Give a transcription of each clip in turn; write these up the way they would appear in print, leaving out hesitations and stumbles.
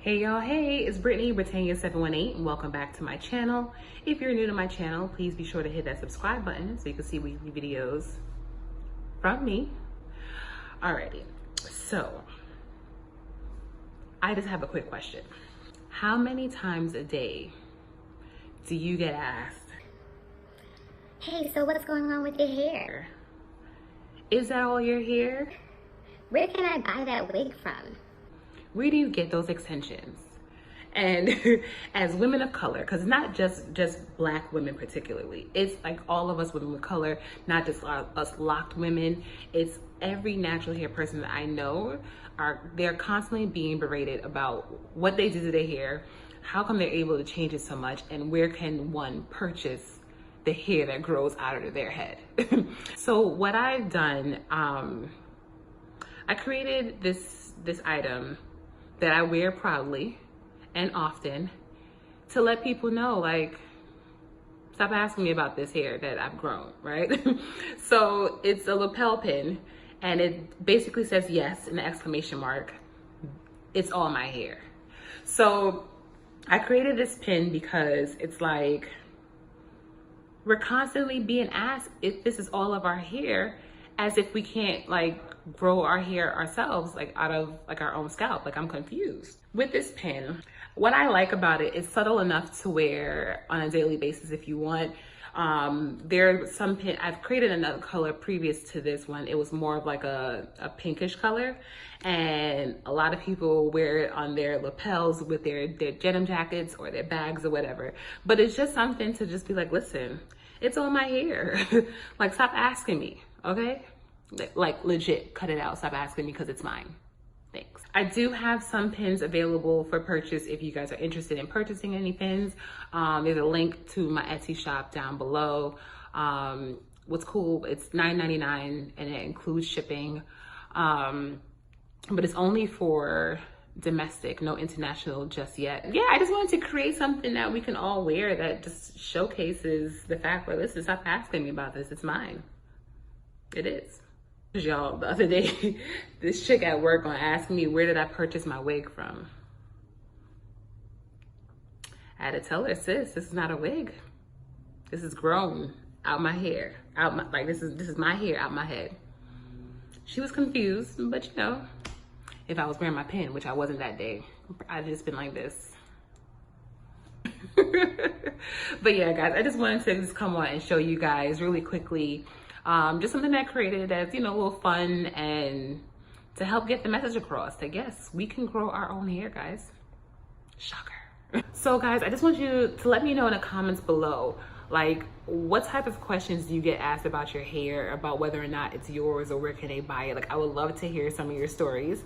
Hey y'all, hey, it's Brittany718 and welcome back to my channel. If you're new to my channel, please be sure to hit that subscribe button so you can see weekly videos from me. Alrighty, so I just have a quick question. How many times a day do you get asked, hey, so what's going on with your hair? Is that all your hair? Where can I buy that wig from? Where do you get those extensions? And as women of color, because not just Black women particularly, it's like all of us women of color, not just us locked women, it's every natural hair person that I know, they're constantly being berated about what they do to their hair, how come they're able to change it so much, and where can one purchase the hair that grows out of their head. So what I've done, I created this item that I wear proudly and often to let people know, like, stop asking me about this hair that I've grown, right? So it's a lapel pin and it basically says yes in the exclamation mark. It's all my hair. So I created this pin because it's like, we're constantly being asked if this is all of our hair, as if we can't like grow our hair ourselves, like out of like our own scalp. Like, I'm confused. With this pin, what I like about it, it's subtle enough to wear on a daily basis if you want. There are some pin, I've created another color previous to this one. It was more of like a pinkish color, and a lot of people wear it on their lapels with their denim jackets or their bags or whatever. But it's just something to just be like, listen, it's on my hair. Like, stop asking me, okay? Like, legit, cut it out. Stop asking me because it's mine. Thanks. I do have some pins available for purchase if you guys are interested in purchasing any pins. There's a link to my Etsy shop down below. What's cool, it's $9.99 and it includes shipping. But it's only for domestic, no international just yet. Yeah, I just wanted to create something that we can all wear that just showcases the fact that, listen, stop asking me about this. It's mine. It is. Y'all, the other day, this chick at work gonna ask me, where did I purchase my wig from? I had to tell her, sis, this is not a wig. This is grown out my hair, like this is my hair out my head. She was confused, but you know, if I was wearing my pin, which I wasn't that day, I'd just been like this. But yeah, guys, I just wanted to just come on and show you guys really quickly just something that I created that's, you know, a little fun and to help get the message across that yes, we can grow our own hair, guys. Shocker. So guys, I just want you to let me know in the comments below, like, what type of questions do you get asked about your hair, about whether or not it's yours or where can they buy it? Like, I would love to hear some of your stories.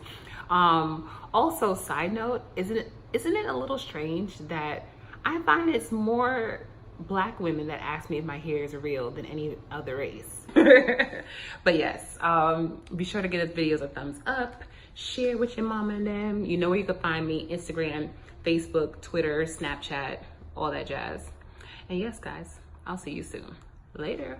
Also, side note, isn't it a little strange that I find it's more Black women that ask me if my hair is real than any other race. But yes, be sure to give this videos a thumbs up, share with your mama and them. You know where you can find me: Instagram, Facebook, Twitter, Snapchat, all that jazz. And yes, guys, I'll see you soon. Later.